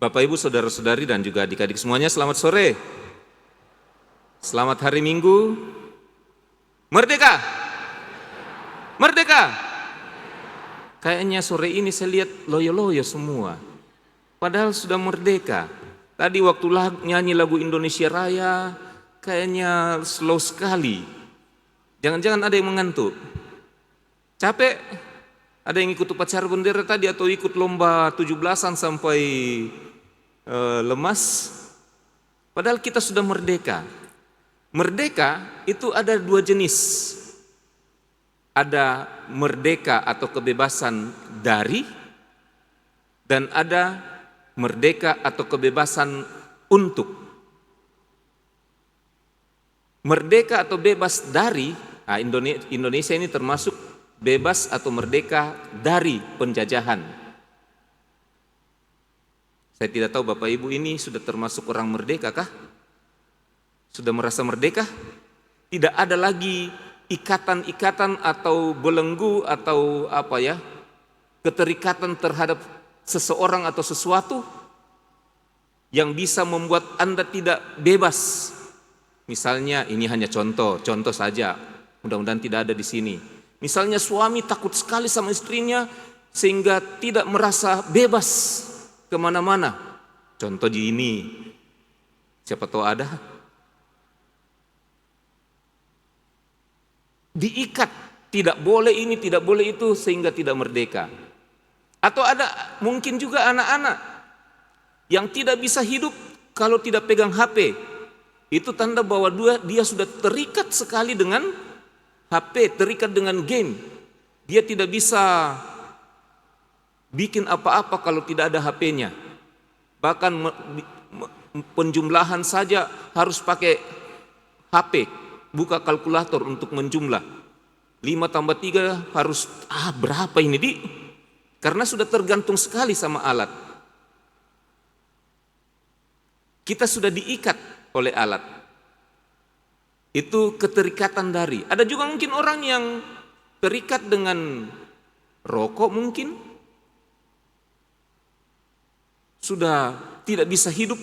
Bapak Ibu, saudara-saudari dan juga adik-adik semuanya, selamat sore. Selamat hari Minggu. Merdeka! Merdeka! Kayaknya sore ini saya lihat loyo-loyo semua. Padahal sudah merdeka. Tadi waktu nyanyi lagu Indonesia Raya, kayaknya slow sekali. Jangan-jangan ada yang mengantuk. Capek? Ada yang ikut upacara bendera tadi atau ikut lomba 17-an sampai lemas? Padahal kita sudah merdeka. Merdeka itu ada dua jenis. Ada merdeka atau kebebasan dari, dan ada merdeka atau kebebasan untuk. Merdeka atau bebas dari, Indonesia ini termasuk bebas atau merdeka dari penjajahan. Saya tidak tahu Bapak Ibu ini sudah termasuk orang merdeka kah? Sudah merasa merdeka? Tidak ada lagi ikatan-ikatan atau belenggu atau keterikatan terhadap seseorang atau sesuatu yang bisa membuat Anda tidak bebas. Misalnya, ini hanya contoh saja, mudah-mudahan tidak ada di sini. Misalnya suami takut sekali sama istrinya sehingga tidak merasa bebas kemana-mana. Contoh di ini, siapa tahu ada. Diikat, tidak boleh ini, tidak boleh itu, sehingga tidak merdeka. Atau ada mungkin juga anak-anak yang tidak bisa hidup kalau tidak pegang HP. Itu tanda bahwa dia sudah terikat sekali dengan HP, terikat dengan game. Dia tidak bisa bikin apa-apa kalau tidak ada HP-nya. Bahkan penjumlahan saja harus pakai HP, buka kalkulator untuk menjumlah. 5 tambah 3 harus, berapa ini Di? Karena sudah tergantung sekali sama alat. Kita sudah diikat oleh alat. Itu keterikatan dari. Ada juga mungkin orang yang terikat dengan rokok mungkin. Sudah tidak bisa hidup,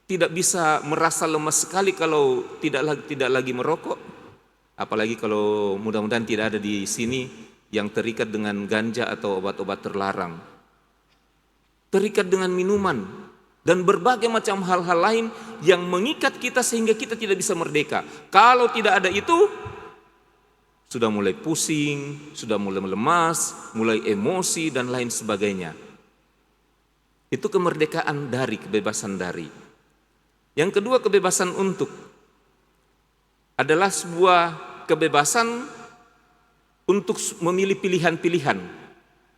tidak bisa merasa lemas sekali kalau tidak lagi merokok. Apalagi kalau mudah-mudahan tidak ada di sini yang terikat dengan ganja atau obat-obat terlarang. Terikat dengan minuman dan berbagai macam hal-hal lain yang mengikat kita sehingga kita tidak bisa merdeka. Kalau tidak ada itu, sudah mulai pusing, sudah mulai lemas, mulai emosi dan lain sebagainya. Itu kemerdekaan dari, kebebasan dari. Yang kedua, kebebasan untuk adalah sebuah kebebasan untuk memilih pilihan-pilihan.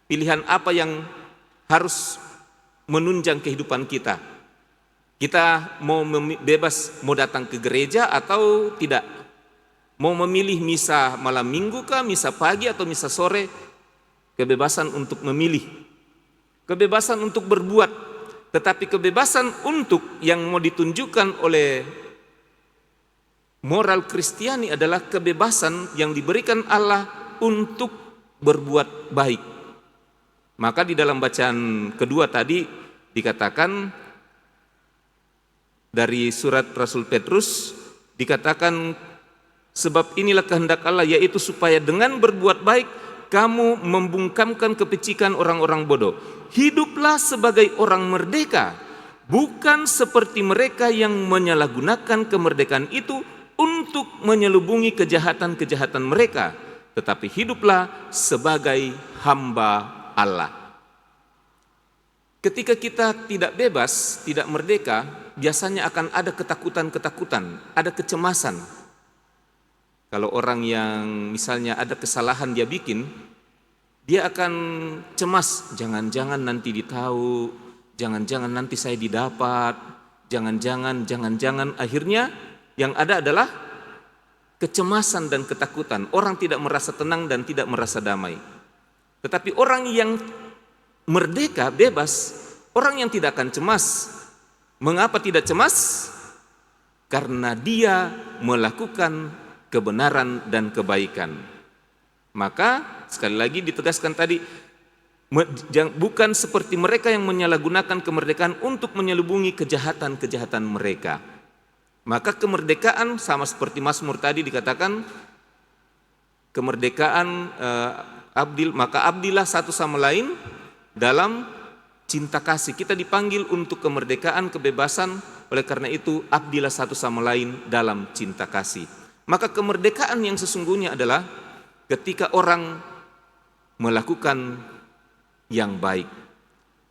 Pilihan apa yang harus menunjang kehidupan kita. Kita mau bebas mau datang ke gereja atau tidak. Mau memilih misa malam minggu kah, misa pagi atau misa sore. Kebebasan untuk memilih. Kebebasan untuk berbuat. Tetapi kebebasan untuk yang mau ditunjukkan oleh moral Kristiani adalah kebebasan yang diberikan Allah untuk berbuat baik. Maka di dalam bacaan kedua tadi dikatakan dari surat Rasul Petrus, dikatakan sebab inilah kehendak Allah, yaitu supaya dengan berbuat baik kamu membungkamkan kepicikan orang-orang bodoh. Hiduplah sebagai orang merdeka, bukan seperti mereka yang menyalahgunakan kemerdekaan itu untuk menyelubungi kejahatan-kejahatan mereka, tetapi hiduplah sebagai hamba Allah. Ketika kita tidak bebas, tidak merdeka, biasanya akan ada ketakutan-ketakutan, ada kecemasan. Kalau orang yang misalnya ada kesalahan dia bikin, dia akan cemas, jangan-jangan nanti ditahu, jangan-jangan nanti saya didapat, jangan-jangan, akhirnya yang ada adalah kecemasan dan ketakutan. Orang tidak merasa tenang dan tidak merasa damai. Tetapi orang yang merdeka, bebas, orang yang tidak akan cemas. Mengapa tidak cemas? Karena dia melakukan kebenaran dan kebaikan. Maka sekali lagi ditegaskan tadi, bukan seperti mereka yang menyalahgunakan kemerdekaan untuk menyelubungi kejahatan-kejahatan mereka. Maka kemerdekaan sama seperti Mazmur tadi dikatakan kemerdekaan maka abdilah satu sama lain dalam cinta kasih. Kita dipanggil untuk kemerdekaan, kebebasan, oleh karena itu abdilah satu sama lain dalam cinta kasih. Maka kemerdekaan yang sesungguhnya adalah ketika orang melakukan yang baik.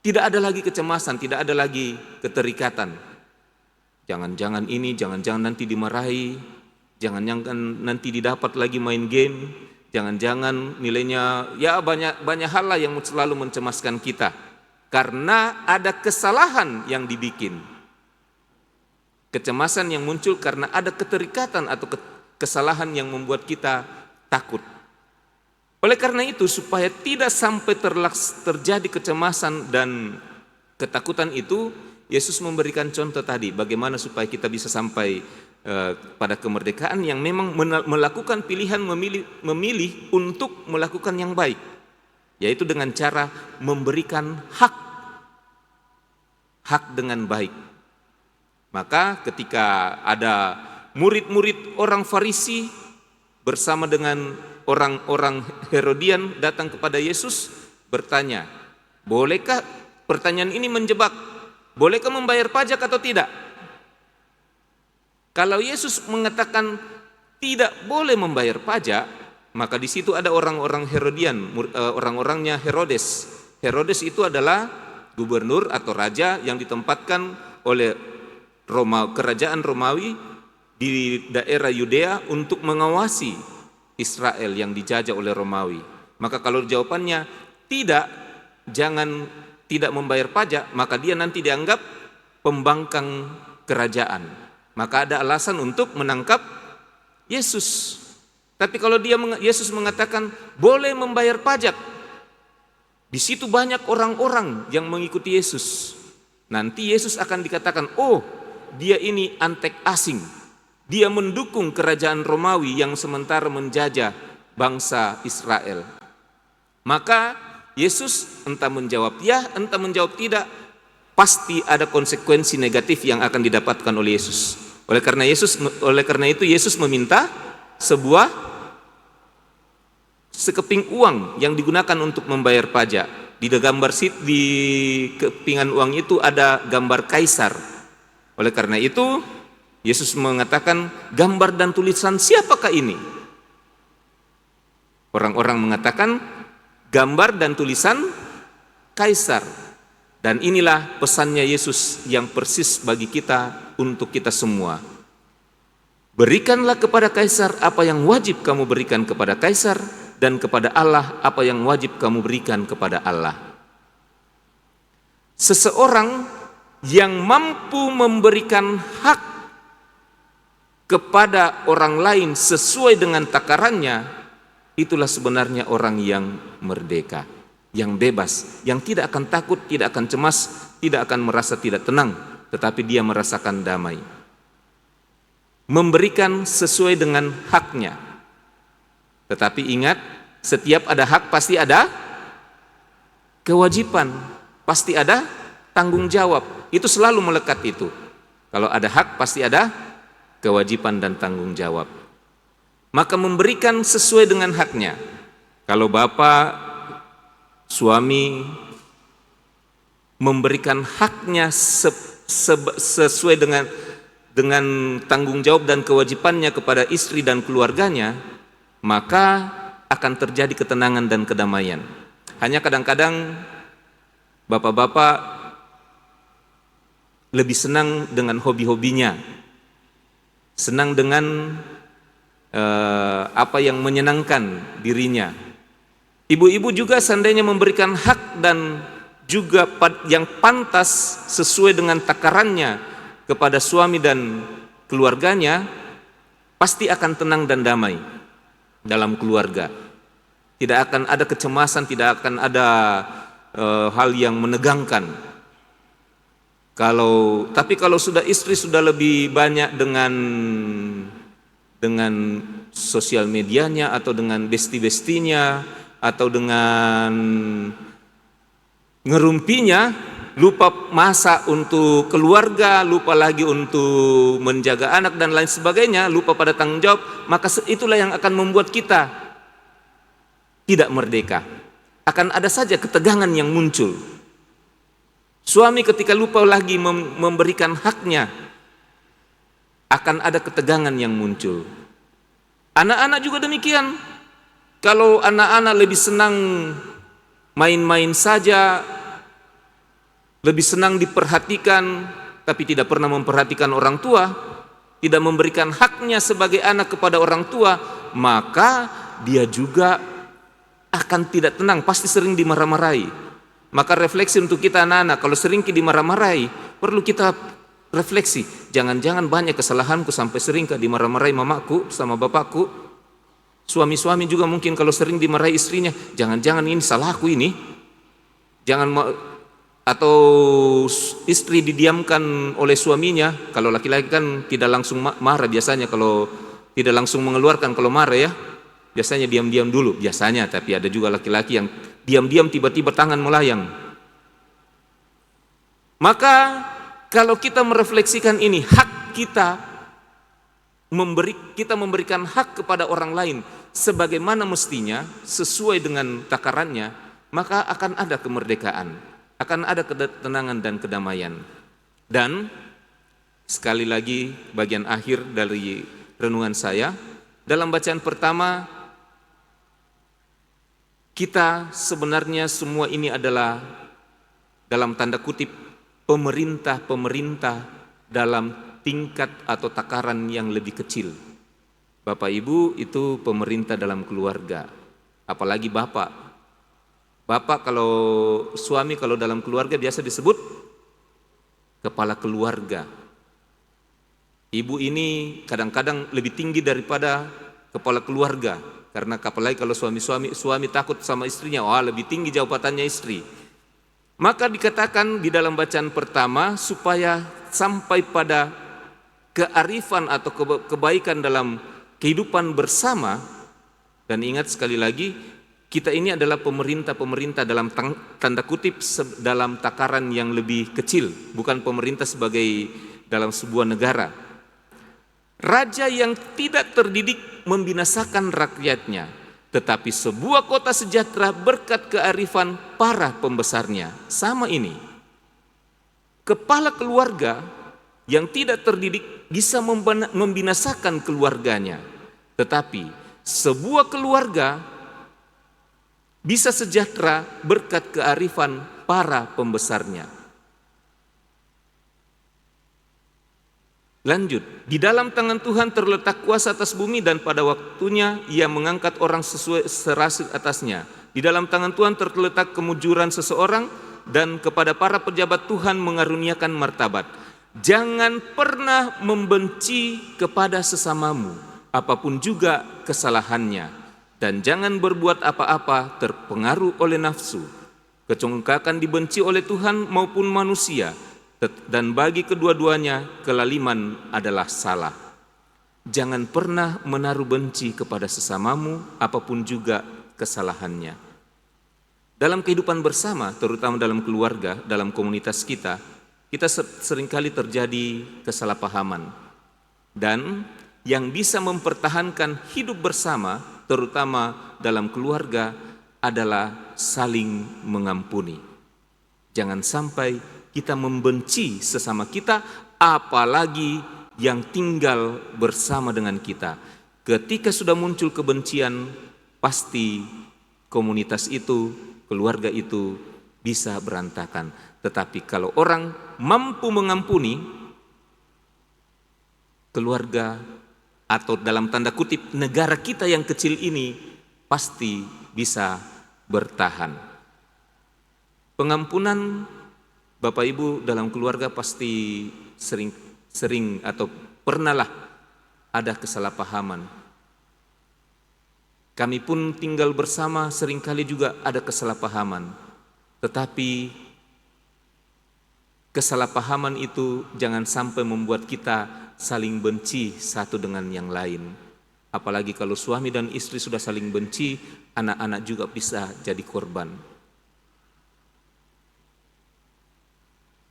Tidak ada lagi kecemasan, tidak ada lagi keterikatan. Jangan-jangan ini, jangan-jangan nanti dimarahi, jangan-jangan nanti didapat lagi main game, jangan-jangan nilainya, ya banyak hal lah yang selalu mencemaskan kita. Karena ada kesalahan yang dibikin. Kecemasan yang muncul karena ada keterikatan atau kesalahan yang membuat kita takut. Oleh karena itu, supaya tidak sampai terjadi kecemasan dan ketakutan itu, Yesus memberikan contoh tadi, bagaimana supaya kita bisa sampai pada kemerdekaan yang memang melakukan pilihan memilih untuk melakukan yang baik, yaitu dengan cara memberikan hak dengan baik. Maka ketika ada murid-murid orang Farisi bersama dengan orang-orang Herodian datang kepada Yesus bertanya, bolehkah, pertanyaan ini menjebak, bolehkah membayar pajak atau tidak? Kalau Yesus mengatakan tidak boleh membayar pajak, maka di situ ada orang-orang Herodian, orang-orangnya Herodes. Herodes itu adalah gubernur atau raja yang ditempatkan oleh kerajaan Romawi di daerah Yudea untuk mengawasi Israel yang dijajah oleh Romawi. Maka kalau jawabannya tidak membayar pajak, maka dia nanti dianggap pembangkang kerajaan. Maka ada alasan untuk menangkap Yesus. Tapi kalau Yesus mengatakan boleh membayar pajak, di situ banyak orang-orang yang mengikuti Yesus. Nanti Yesus akan dikatakan, oh, dia ini antek asing. Dia mendukung kerajaan Romawi yang sementara menjajah bangsa Israel. Maka Yesus entah menjawab ya, entah menjawab tidak, pasti ada konsekuensi negatif yang akan didapatkan oleh Yesus. Oleh karena itu Yesus meminta sekeping uang yang digunakan untuk membayar pajak. Di kepingan uang itu ada gambar kaisar. Oleh karena itu Yesus mengatakan, gambar dan tulisan siapakah ini? Orang-orang mengatakan gambar dan tulisan kaisar. Dan inilah pesannya Yesus yang persis bagi kita, untuk kita semua. Berikanlah kepada kaisar apa yang wajib kamu berikan kepada kaisar, dan kepada Allah apa yang wajib kamu berikan kepada Allah. Seseorang yang mampu memberikan hak kepada orang lain sesuai dengan takarannya, itulah sebenarnya orang yang merdeka, yang bebas, yang tidak akan takut, tidak akan cemas, tidak akan merasa tidak tenang, tetapi dia merasakan damai. Memberikan sesuai dengan haknya. Tetapi ingat, setiap ada hak pasti ada kewajiban, pasti ada tanggung jawab. Itu selalu melekat itu. Kalau ada hak pasti ada kewajiban dan tanggung jawab. Maka memberikan sesuai dengan haknya. Kalau bapak, suami memberikan haknya sesuai dengan tanggung jawab dan kewajibannya kepada istri dan keluarganya, maka akan terjadi ketenangan dan kedamaian. Hanya kadang-kadang bapak-bapak lebih senang dengan hobi-hobinya, senang dengan apa yang menyenangkan dirinya. Ibu-ibu juga seandainya memberikan hak dan juga yang pantas sesuai dengan takarannya kepada suami dan keluarganya, pasti akan tenang dan damai dalam keluarga. Tidak akan ada kecemasan, tidak akan ada hal yang menegangkan. Tapi kalau sudah istri sudah lebih banyak dengan sosial medianya, atau dengan besti-bestinya, atau dengan ngerumpinya, lupa masa untuk keluarga, lupa lagi untuk menjaga anak dan lain sebagainya, lupa pada tanggung jawab, maka itulah yang akan membuat kita tidak merdeka. Akan ada saja ketegangan yang muncul. Suami ketika lupa lagi memberikan haknya, akan ada ketegangan yang muncul. Anak-anak juga demikian. Kalau anak-anak lebih senang main-main saja, lebih senang diperhatikan, tapi tidak pernah memperhatikan orang tua, tidak memberikan haknya sebagai anak kepada orang tua, maka dia juga akan tidak tenang, pasti sering dimarah-marahi. Maka refleksi untuk kita anak-anak, kalau sering dimarah-marahi, perlu kita refleksi. Jangan-jangan banyak kesalahanku sampai sering dimarah-marahi mamaku sama bapakku. Suami-suami juga mungkin kalau sering dimarahi istrinya, jangan-jangan ini salahku ini. Atau istri didiamkan oleh suaminya. Kalau laki-laki kan tidak langsung marah biasanya, kalau tidak langsung mengeluarkan kalau marah ya. Biasanya diam-diam dulu, biasanya, tapi ada juga laki-laki yang diam-diam tiba-tiba tangan melayang. Maka kalau kita merefleksikan ini, hak kita, kita memberikan hak kepada orang lain sebagaimana mestinya, sesuai dengan takarannya, maka akan ada kemerdekaan, akan ada ketenangan dan kedamaian. Dan sekali lagi bagian akhir dari renungan saya, dalam bacaan pertama, kita sebenarnya semua ini adalah dalam tanda kutip pemerintah-pemerintah dalam tingkat atau takaran yang lebih kecil. Bapak Ibu itu pemerintah dalam keluarga, apalagi bapak. Bapak kalau suami kalau dalam keluarga biasa disebut kepala keluarga. Ibu ini kadang-kadang lebih tinggi daripada kepala keluarga. Karena apalagi kalau suami takut sama istrinya, wah lebih tinggi jabatannya istri. Maka dikatakan di dalam bacaan pertama supaya sampai pada kearifan atau kebaikan dalam kehidupan bersama. Dan ingat sekali lagi, kita ini adalah pemerintah dalam tanda kutip dalam takaran yang lebih kecil, bukan pemerintah sebagai dalam sebuah negara. Raja yang tidak terdidik membinasakan rakyatnya, tetapi sebuah kota sejahtera berkat kearifan para pembesarnya. Sama ini, kepala keluarga yang tidak terdidik bisa membinasakan keluarganya, tetapi sebuah keluarga bisa sejahtera berkat kearifan para pembesarnya. Lanjut, di dalam tangan Tuhan terletak kuasa atas bumi dan pada waktunya Ia mengangkat orang sesuai serasi atasnya. Di dalam tangan Tuhan terletak kemujuran seseorang dan kepada para pejabat Tuhan mengaruniakan martabat. Jangan pernah membenci kepada sesamamu, apapun juga kesalahannya, dan jangan berbuat apa-apa terpengaruh oleh nafsu. Kecongkakan dibenci oleh Tuhan maupun manusia, dan bagi kedua-duanya kelaliman adalah salah. Jangan pernah menaruh benci kepada sesamamu, apapun juga kesalahannya. Dalam kehidupan bersama, terutama dalam keluarga, dalam komunitas kita seringkali terjadi kesalahpahaman. Dan yang bisa mempertahankan hidup bersama, terutama dalam keluarga, adalah saling mengampuni. Jangan sampai kita membenci sesama kita, apalagi yang tinggal bersama dengan kita. Ketika sudah muncul kebencian, pasti komunitas itu, keluarga itu bisa berantakan. Tetapi kalau orang mampu mengampuni, keluarga atau dalam tanda kutip negara kita yang kecil ini pasti bisa bertahan. Pengampunan Bapak Ibu dalam keluarga pasti sering atau pernahlah ada kesalahpahaman. Kami pun tinggal bersama seringkali juga ada kesalahpahaman. Tetapi kesalahpahaman itu jangan sampai membuat kita saling benci satu dengan yang lain. Apalagi kalau suami dan istri sudah saling benci, anak-anak juga bisa jadi korban.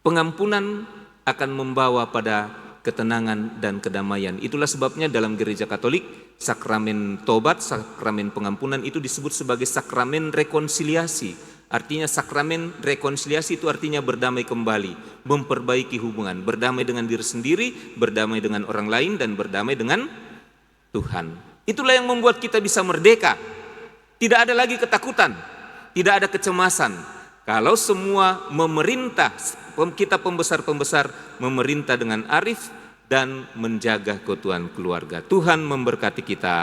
Pengampunan akan membawa pada ketenangan dan kedamaian. Itulah sebabnya dalam gereja Katolik, sakramen tobat, sakramen pengampunan itu disebut sebagai sakramen rekonsiliasi. Artinya sakramen rekonsiliasi itu artinya berdamai kembali, memperbaiki hubungan, berdamai dengan diri sendiri, berdamai dengan orang lain, dan berdamai dengan Tuhan. Itulah yang membuat kita bisa merdeka. Tidak ada lagi ketakutan, tidak ada kecemasan. Kalau semua memerintah, kita pembesar-pembesar memerintah dengan arif dan menjaga keutuhan keluarga. Tuhan memberkati kita.